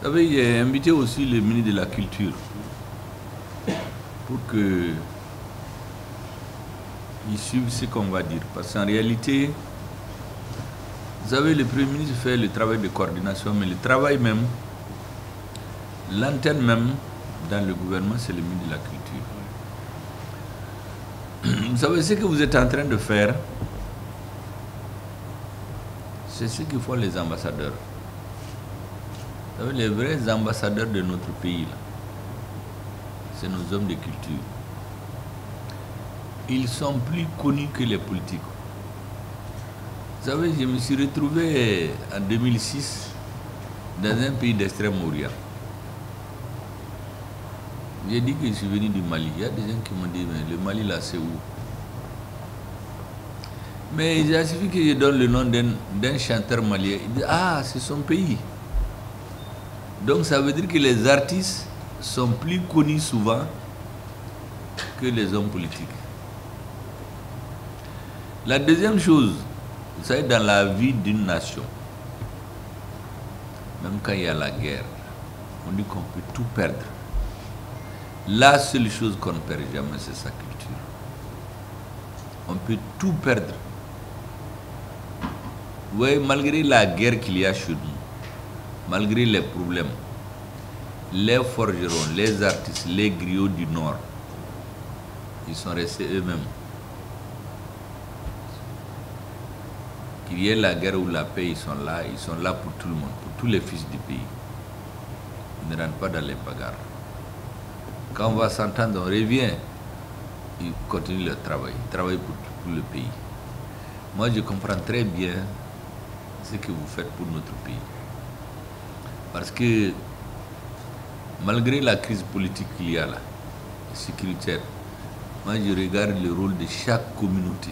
Vous savez, j'ai invité aussi le ministre de la Culture pour qu'il suive ce qu'on va dire. Parce qu'en réalité, vous savez, le Premier ministre fait le travail de coordination, mais le travail même, l'antenne même dans le gouvernement, c'est le ministre de la Culture. Vous savez, ce que vous êtes en train de faire, c'est ce que font les ambassadeurs. Vous savez, les vrais ambassadeurs de notre pays, là, c'est nos hommes de culture. Ils sont plus connus que les politiques. Vous savez, je me suis retrouvé en 2006 dans un pays d'Extrême-Orient. J'ai dit que je suis venu du Mali. Il y a des gens qui m'ont dit, mais le Mali là, c'est où? Mais il a suffi que je donne le nom d'un chanteur malien. Il dit, ah, c'est son pays. Donc ça veut dire que les artistes sont plus connus souvent que les hommes politiques. La deuxième chose, vous savez, dans la vie d'une nation, même quand il y a la guerre, on dit qu'on peut tout perdre. La seule chose qu'on ne perd jamais, c'est sa culture. On peut tout perdre. Vous voyez, malgré la guerre qu'il y a chez nous, malgré les problèmes, les forgerons, les artistes, les griots du Nord, ils sont restés eux-mêmes. Qu'il y ait la guerre ou la paix, ils sont là pour tout le monde, pour tous les fils du pays. Ils ne rentrent pas dans les bagarres. Quand on va s'entendre, on revient, ils continuent leur travail, ils travaillent pour tout le pays. Moi, je comprends très bien ce que vous faites pour notre pays. Parce que malgré la crise politique qu'il y a là, sécuritaire, moi je regarde le rôle de chaque communauté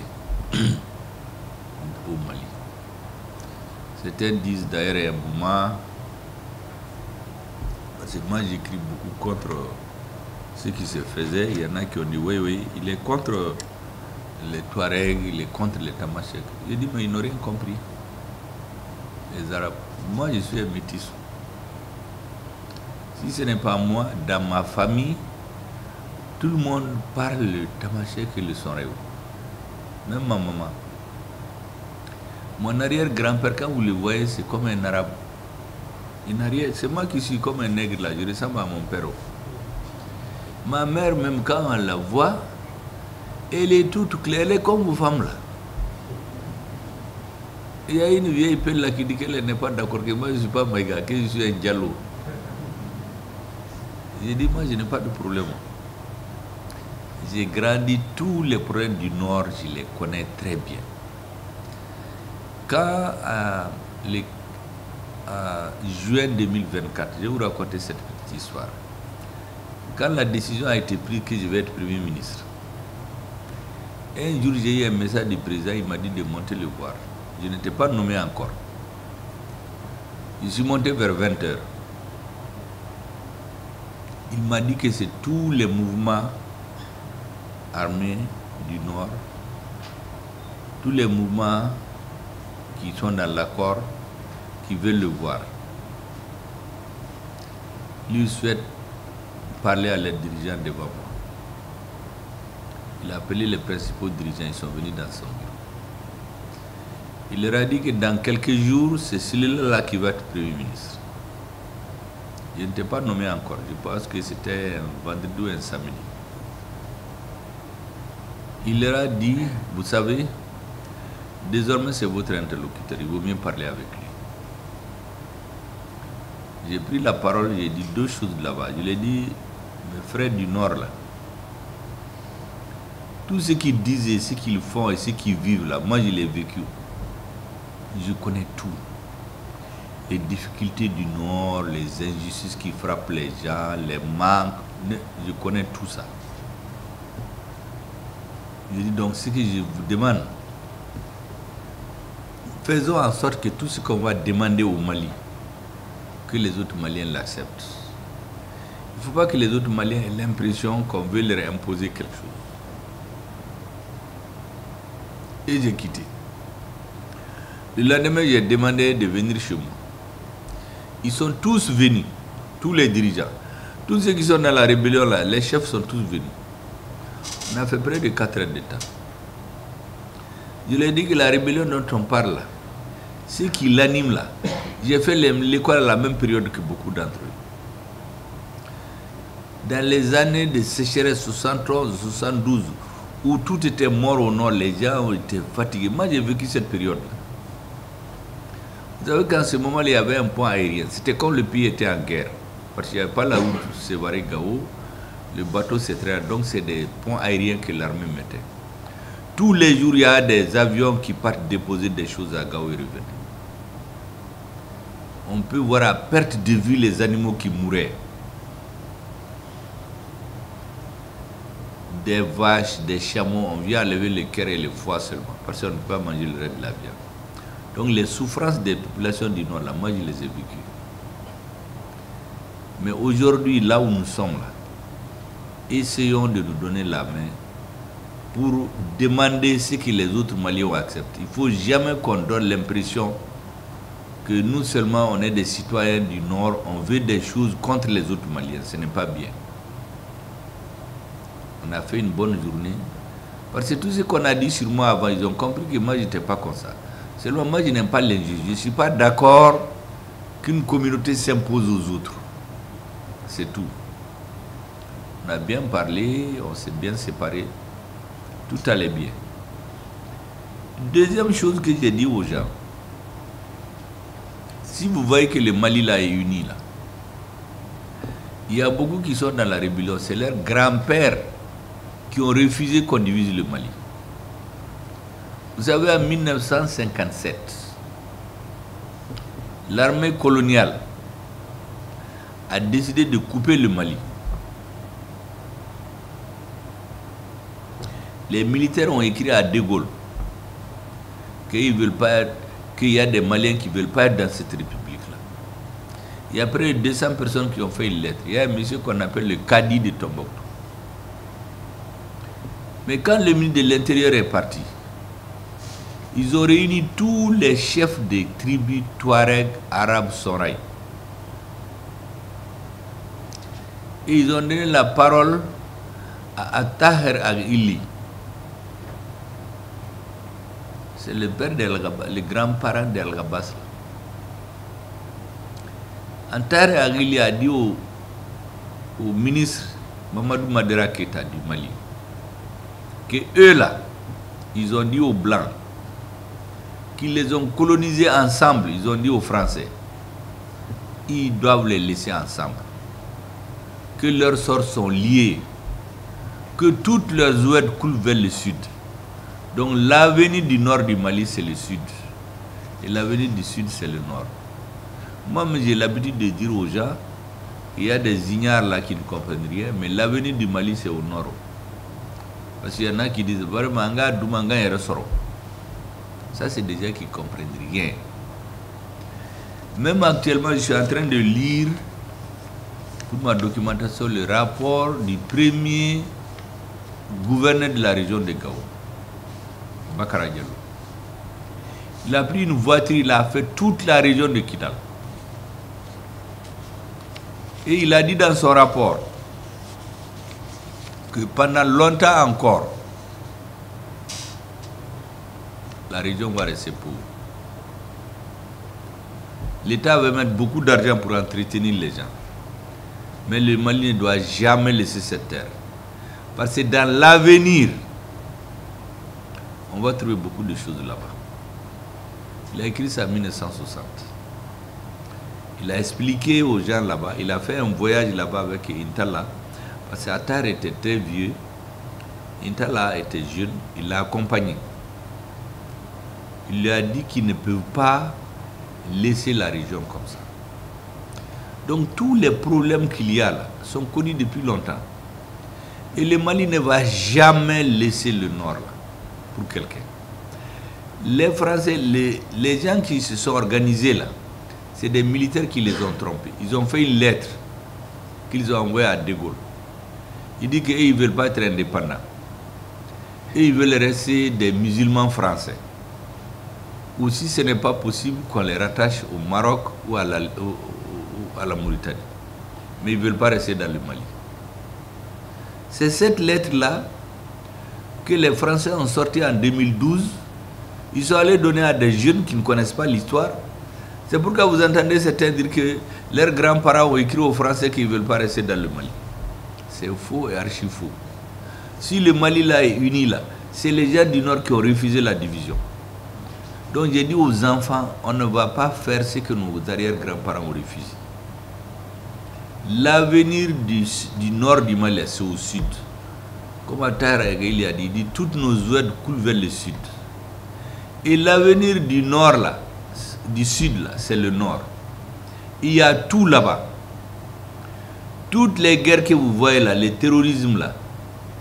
au Mali. Certains disent d'ailleurs un moment, parce que moi j'écris beaucoup contre ce qui se faisait, il y en a qui ont dit oui, il est contre les Touaregs, il est contre les Tamashek. J'ai dit mais ils n'ont rien compris. Les Arabes. Moi je suis un métis. Si ce n'est pas moi, dans ma famille, tout le monde parle le Tamashek et le Sonreo. Même ma maman. Mon arrière-grand-père, quand vous le voyez, c'est comme un arabe. C'est moi qui suis comme un nègre là, je ressemble à mon père. Ma mère, même quand on la voit, elle est toute claire, elle est comme vos femmes là. Il y a une vieille pelle là qui dit qu'elle n'est pas d'accord, que moi je ne suis pas Maïga, que je suis un Diallo. J'ai dit, moi je n'ai pas de problème. J'ai grandi, tous les problèmes du Nord, je les connais très bien. Quand, juin 2024, je vais vous raconter cette petite histoire. Quand la décision a été prise que je vais être Premier ministre, un jour j'ai eu un message du président, il m'a dit de monter le voir. Je n'étais pas nommé encore. Je suis monté vers 20h. Il m'a dit que c'est tous les mouvements armés du Nord, tous les mouvements qui sont dans l'accord, qui veulent le voir. Lui souhaite parler à les dirigeants devant moi. Il a appelé les principaux dirigeants, ils sont venus dans son bureau. Il leur a dit que dans quelques jours, c'est celui-là qui va être Premier ministre. Je n'étais pas nommé encore, je pense que c'était un vendredi ou un samedi. Il leur a dit, vous savez, désormais c'est votre interlocuteur, il vaut mieux parler avec lui. J'ai pris la parole, j'ai dit deux choses là-bas. Je lui ai dit, mes frères du Nord là, tout ce qu'ils disent et ce qu'ils font et ce qu'ils vivent là, moi je l'ai vécu. Je connais tout. Les difficultés du Nord, les injustices qui frappent les gens, les manques, je connais tout ça. Je dis donc ce que je vous demande, faisons en sorte que tout ce qu'on va demander au Mali, que les autres Maliens l'acceptent. Il ne faut pas que les autres Maliens aient l'impression qu'on veut leur imposer quelque chose. Et j'ai quitté. Le lendemain, j'ai demandé de venir chez moi. Ils sont tous venus. tous les dirigeants, tous ceux qui sont dans la rébellion là, les chefs sont tous venus. On a fait près de 4 heures de temps. Je leur ai dit que la rébellion dont on parle là, ce qui l'anime là, j'ai fait l'école à la même période que beaucoup d'entre eux. Dans les années de sécheresse 71, 72, où tout était mort au nord, les gens ont été fatigués. Moi, j'ai vécu cette période-là. Vous savez qu'en ce moment, il y avait un pont aérien. C'était comme le pays était en guerre. Parce qu'il n'y avait pas la route Sévaré-Gao. Le bateau s'est traîné. Donc, c'est des ponts aériens que l'armée mettait. Tous les jours, il y a des avions qui partent déposer des choses à Gao et revenir. On peut voir à perte de vue les animaux qui mouraient. Des vaches, des chameaux, on vient enlever le cœur et le foie seulement, parce qu'on ne peut pas manger le reste de la viande. Donc les souffrances des populations du Nord, là, moi je les ai vécues. Mais aujourd'hui, là où nous sommes, là, essayons de nous donner la main pour demander ce que les autres Maliens acceptent. Il ne faut jamais qu'on donne l'impression que nous seulement, on est des citoyens du Nord, on veut des choses contre les autres Maliens. Ce n'est pas bien. On a fait une bonne journée. Parce que tout ce qu'on a dit sur moi avant, ils ont compris que moi, je n'étais pas comme ça. Seulement, moi, je n'aime pas l'injustice. Je ne suis pas d'accord qu'une communauté s'impose aux autres. C'est tout. On a bien parlé, on s'est bien séparés. Tout allait bien. Deuxième chose que j'ai dit aux gens, si vous voyez que le Mali là est uni, là, il y a beaucoup qui sont dans la rébellion. C'est leurs grands-pères qui ont refusé qu'on divise le Mali. Vous savez, en 1957, l'armée coloniale a décidé de couper le Mali. Les militaires ont écrit à De Gaulle qu'ils veulent pas, qu'il y a des Maliens qui ne veulent pas être dans cette république-là. Il y a près de 200 personnes qui ont fait une lettre. Il y a un monsieur qu'on appelle le Kadi de Tombouctou. Mais quand le ministre de l'Intérieur est parti, ils ont réuni tous les chefs des tribus Touareg, Arabes, Soraï. Et ils ont donné la parole à Taher Ag-Ili. C'est le père le grand-parent d'Al-Ghabas. Taher Ag-Ili a dit au ministre Mamadou Madera Keita du Mali que eux là, ils ont dit aux Blancs qu'ils les ont colonisés ensemble, ils ont dit aux Français, ils doivent les laisser ensemble, que leurs sorts sont liés, que toutes leurs oueds coulent vers le sud. Donc l'avenir du nord du Mali, c'est le sud, et l'avenir du sud, c'est le nord. Moi, j'ai l'habitude de dire aux gens, il y a des ignares là qui ne comprennent rien, mais l'avenir du Mali, c'est au nord. Parce qu'il y en a qui disent, ça, c'est des gens qui ne comprennent rien. Même actuellement, je suis en train de lire, pour ma documentation, le rapport du premier gouverneur de la région de Gao, Bakara Diallo. Il a pris une voiture, il a fait toute la région de Kidal. Et il a dit dans son rapport que pendant longtemps encore, la région va rester pauvre. L'État va mettre beaucoup d'argent pour entretenir les gens. Mais le Mali ne doit jamais laisser cette terre. Parce que dans l'avenir, on va trouver beaucoup de choses là-bas. Il a écrit ça en 1960. Il a expliqué aux gens là-bas. Il a fait un voyage là-bas avec Intala. Parce qu'Attar était très vieux. Intala était jeune. Il l'a accompagné. Il lui a dit qu'il ne peut pas laisser la région comme ça. Donc tous les problèmes qu'il y a là sont connus depuis longtemps. Et le Mali ne va jamais laisser le nord là pour quelqu'un. Les Français, les gens qui se sont organisés là, c'est des militaires qui les ont trompés. Ils ont fait une lettre qu'ils ont envoyée à De Gaulle. Il dit qu'ils ne veulent pas être indépendants. Et ils veulent rester des musulmans français. Ou si ce n'est pas possible, qu'on les rattache au Maroc ou à la Mauritanie. mais ils ne veulent pas rester dans le Mali. C'est cette lettre-là que les Français ont sorti en 2012. Ils sont allés donner à des jeunes qui ne connaissent pas l'histoire. C'est pourquoi vous entendez certains dire que leurs grands-parents ont écrit aux Français qu'ils ne veulent pas rester dans le Mali. C'est faux et archi faux. Si le Mali là est uni là, c'est les gens du Nord qui ont refusé la division. Donc j'ai dit aux enfants, on ne va pas faire ce que nos arrière-grands-parents ont refusé. L'avenir du Nord du Mali, c'est au Sud. Comme Tahir Agaili a dit, toutes nos oueds coulent vers le Sud. Et l'avenir du Nord là, du Sud là, c'est le Nord. Il y a tout là-bas. Toutes les guerres que vous voyez là, le terrorisme là,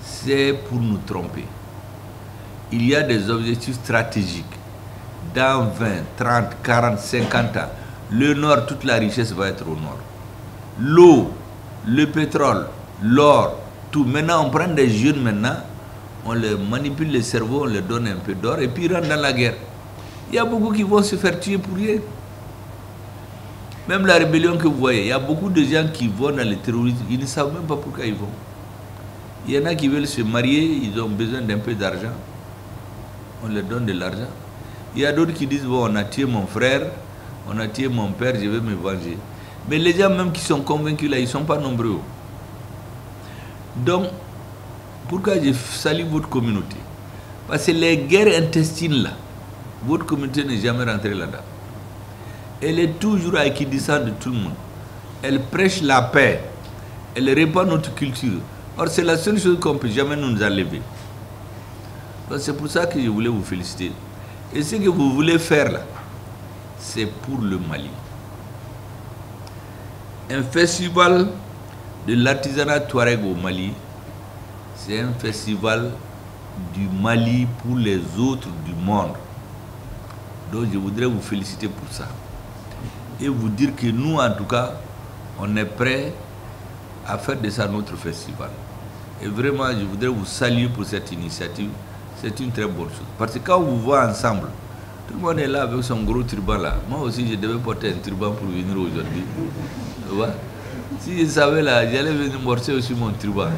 c'est pour nous tromper. Il y a des objectifs stratégiques. Dans 20, 30, 40, 50 ans, le Nord, toute la richesse va être au Nord. L'eau, le pétrole, l'or, tout. Maintenant, on prend des jeunes maintenant, on leur manipule le cerveau, on leur donne un peu d'or et puis ils rentrent dans la guerre. Il y a beaucoup qui vont se faire tuer pour rien. Même la rébellion que vous voyez, il y a beaucoup de gens qui vont dans le terrorisme, ils ne savent même pas pourquoi ils vont. Il y en a qui veulent se marier, ils ont besoin d'un peu d'argent. On leur donne de l'argent. Il y a d'autres qui disent, bon, on a tué mon frère, on a tué mon père, je vais me venger. Mais les gens même qui sont convaincus là, ils ne sont pas nombreux. Donc, pourquoi je salue votre communauté? Parce que les guerres intestines là, votre communauté n'est jamais rentrée là-dedans. Elle est toujours à équidistance de tout le monde. Elle prêche la paix. Elle répand notre culture. Or, c'est la seule chose qu'on ne peut jamais nous enlever. C'est pour ça que je voulais vous féliciter. Et ce que vous voulez faire là, c'est pour le Mali. Un festival de l'artisanat touareg au Mali, c'est un festival du Mali pour les autres du monde. Donc je voudrais vous féliciter pour ça. Et vous dire que nous, en tout cas, on est prêts à faire de ça notre festival. Et vraiment, je voudrais vous saluer pour cette initiative. C'est une très bonne chose. Parce que quand on vous voit ensemble, tout le monde est là avec son gros turban là. Moi aussi, je devais porter un turban pour venir aujourd'hui. Si je savais là, j'allais venir morcer aussi mon turban.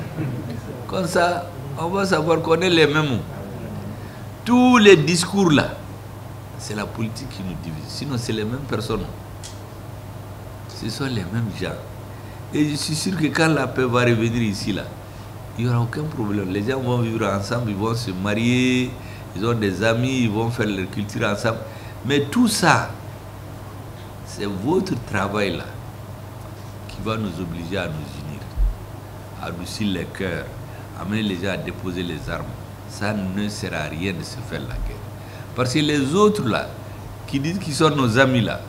Comme ça, on va savoir qu'on est les mêmes. Tous les discours là, c'est la politique qui nous divise. Sinon, c'est les mêmes personnes. Ce sont les mêmes gens. Et je suis sûr que quand la paix va revenir ici, là, il n'y aura aucun problème. Les gens vont vivre ensemble, ils vont se marier, ils ont des amis, ils vont faire leur culture ensemble. Mais tout ça, c'est votre travail là qui va nous obliger à nous unir, à adoucir les cœurs, à amener les gens à déposer les armes. Ça ne sert à rien de se faire la guerre. Parce que les autres là, qui disent qu'ils sont nos amis là,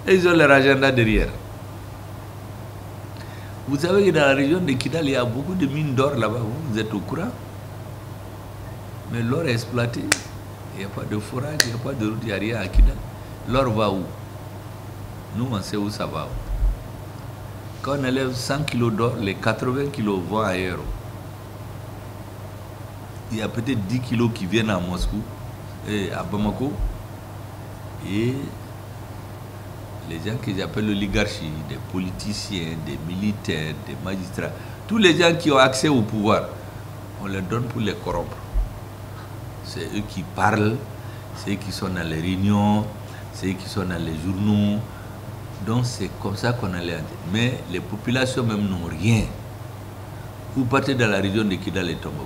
ils ont leur agenda derrière. Vous savez que dans la région de Kidal, il y a beaucoup de mines d'or là-bas, vous êtes au courant. Mais l'or est exploité. Il n'y a pas de forage, il n'y a pas de route, il n'y a rien à Kidal. L'or va où? Nous, on sait où ça va. Quand on élève 100 kg d'or, les 80 kg vont ailleurs. Il y a peut-être 10 kg qui viennent à Moscou, et à Bamako. Et les gens que j'appelle l'oligarchie, des politiciens, des militaires, des magistrats, tous les gens qui ont accès au pouvoir, on les donne pour les corrompre. C'est eux qui parlent, c'est eux qui sont dans les réunions, c'est eux qui sont dans les journaux. Donc c'est comme ça qu'on allait. Mais les populations même n'ont rien. Vous partez dans la région de Kidal et Tombouctou.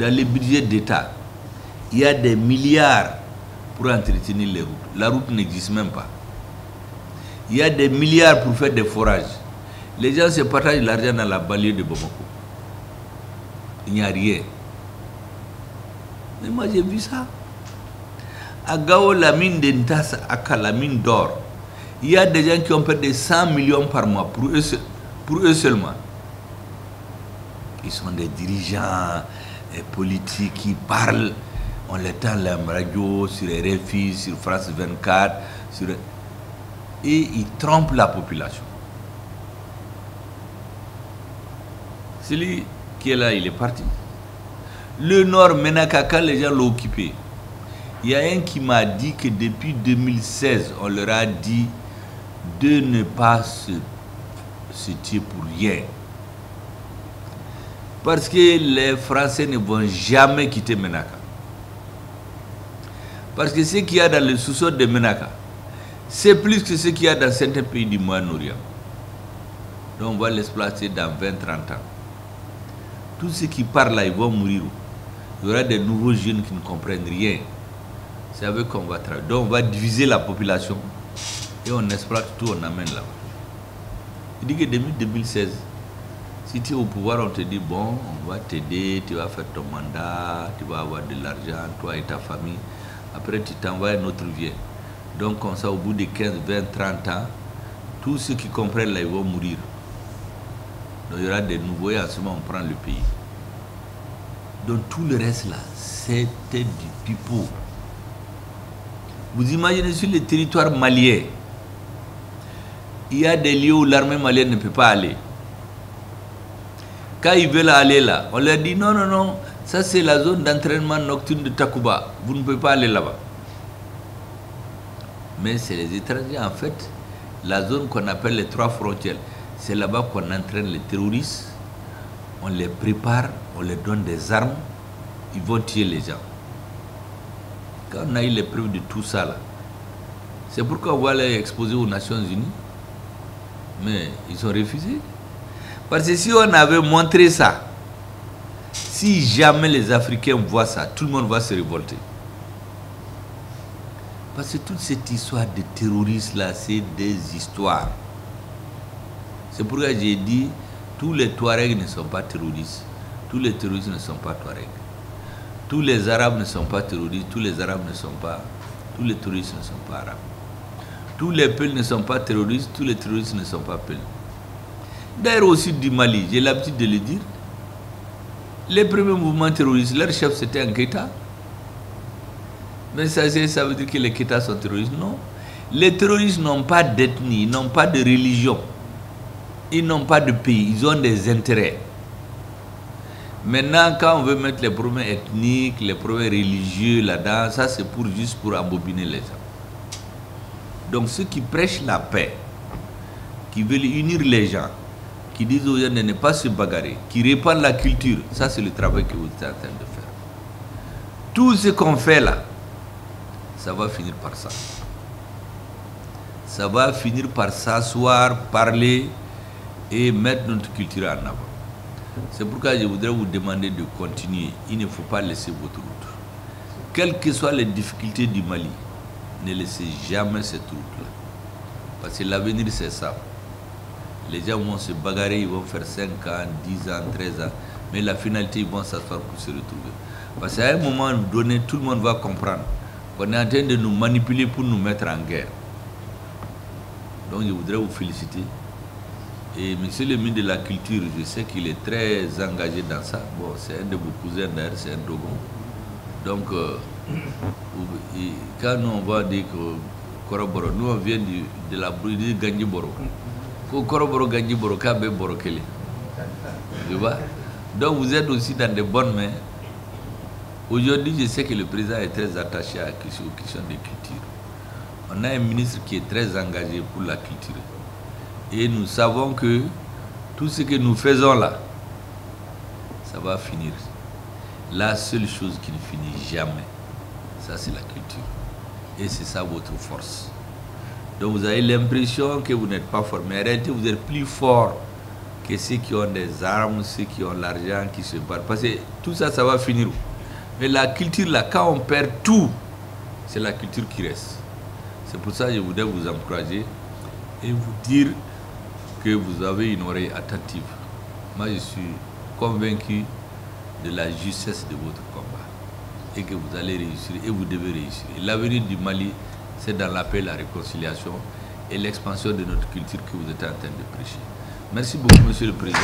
Dans les budgets d'État, il y a des milliards pour entretenir les routes. La route n'existe même pas. Il y a des milliards pour faire des forages. Les gens se partagent l'argent dans la banlieue de Bamako. Il n'y a rien. Mais moi j'ai vu ça. À Gao, la mine d'Entas, à la mine d'or, il y a des gens qui ont perdu 100 millions par mois pour eux seulement. Ils sont des dirigeants politiques qui parlent. On les tend la radio, sur RFI, sur France 24, et ils trompent la population. Celui qui est là, il est parti. Le Nord, Menakaka, les gens l'ont occupé. Il y a un qui m'a dit que depuis 2016, on leur a dit de ne pas se tuer pour rien. Parce que les Français ne vont jamais quitter Menaka. Parce que ce qu'il y a dans le sous-sol de Menaka, c'est plus que ce qu'il y a dans certains pays du Moyen-Orient. Donc on va l'exploiter dans 20-30 ans. Tous ceux qui parlent là, ils vont mourir. Il y aura des nouveaux jeunes qui ne comprennent rien. C'est avec qu'on va travailler. Donc on va diviser la population et on exploite tout, on amène là-bas. Il dit que depuis 2016, si tu es au pouvoir, on te dit, bon, on va t'aider, tu vas faire ton mandat, tu vas avoir de l'argent, toi et ta famille. Après, tu t'envoies un autre vient. Donc, comme ça, au bout de 15, 20, 30 ans, tous ceux qui comprennent là, ils vont mourir. Donc, il y aura des nouveaux et en ce moment, on prend le pays. Donc, tout le reste là, c'était du pipeau. Vous imaginez sur le territoire malien, il y a des lieux où l'armée malienne ne peut pas aller. Quand ils veulent aller là, on leur dit non, non, non, ça c'est la zone d'entraînement nocturne de Takuba. Vous ne pouvez pas aller là-bas. Mais c'est les étrangers, en fait, la zone qu'on appelle les 3 frontières. C'est là-bas qu'on entraîne les terroristes, on les prépare, on leur donne des armes, ils vont tuer les gens. Quand on a eu les preuves de tout ça là, c'est pourquoi on va les exposer aux Nations Unies. Mais ils ont refusé. Parce que si on avait montré ça, si jamais les Africains voient ça, tout le monde va se révolter. Parce que toute cette histoire de terroristes là, c'est des histoires. C'est pourquoi j'ai dit, tous les Touaregs ne sont pas terroristes. Tous les terroristes ne sont pas Touaregs. Tous les Arabes ne sont pas terroristes. Tous les Arabes ne sont pas... Tous les terroristes ne sont pas Arabes. Tous les Peuls ne sont pas terroristes. Tous les terroristes ne sont pas Peuls. D'ailleurs, au sud du Mali, j'ai l'habitude de le dire, les premiers mouvements terroristes, leur chef c'était un Keïta. Mais ça veut dire que les Keïtas sont terroristes? Non. Les terroristes n'ont pas d'ethnie, ils n'ont pas de religion, ils n'ont pas de pays, ils ont des intérêts. Maintenant, quand on veut mettre les problèmes ethniques, les problèmes religieux là-dedans, ça c'est juste pour embobiner les gens. Donc ceux qui prêchent la paix, qui veulent unir les gens, qui disent aux gens de ne pas se bagarrer, qui répandent la culture, ça c'est le travail que vous êtes en train de faire. Tout ce qu'on fait là, ça va finir par ça. Ça va finir par s'asseoir, parler et mettre notre culture en avant. C'est pourquoi je voudrais vous demander de continuer. Il ne faut pas laisser votre route. Quelles que soient les difficultés du Mali, ne laissez jamais cette route-là. Parce que l'avenir c'est ça. Les gens vont se bagarrer, ils vont faire 5 ans, 10 ans, 13 ans, mais la finalité, ils vont s'asseoir pour se retrouver. Parce qu'à un moment donné, tout le monde va comprendre qu'on est en train de nous manipuler pour nous mettre en guerre. Donc je voudrais vous féliciter. Et monsieur le ministre de la Culture, je sais qu'il est très engagé dans ça. Bon, c'est un de vos cousins d'ailleurs, c'est un Dogon. Donc, quand nous on va dire que Koroboro, nous on vient de la brûlure de Ganjiboro. Koroboro Ganjiboro, Kabe Borokele. Tu vois? Donc vous êtes aussi dans de bonnes mains. Aujourd'hui, je sais que le président est très attaché aux questions de culture. On a un ministre qui est très engagé pour la culture. Et nous savons que tout ce que nous faisons là, ça va finir. La seule chose qui ne finit jamais, ça c'est la culture. Et c'est ça votre force. Donc vous avez l'impression que vous n'êtes pas fort. Mais en réalité, vous êtes plus fort que ceux qui ont des armes, ceux qui ont l'argent, qui se battent. Parce que tout ça, ça va finir. Mais la culture là, quand on perd tout, c'est la culture qui reste. C'est pour ça que je voudrais vous encourager et vous dire que vous avez une oreille attentive. Moi, je suis convaincu de la justesse de votre combat et que vous allez réussir et vous devez réussir. L'avenir du Mali, c'est dans la paix, la réconciliation et l'expansion de notre culture que vous êtes en train de prêcher. Merci beaucoup, Monsieur le Président.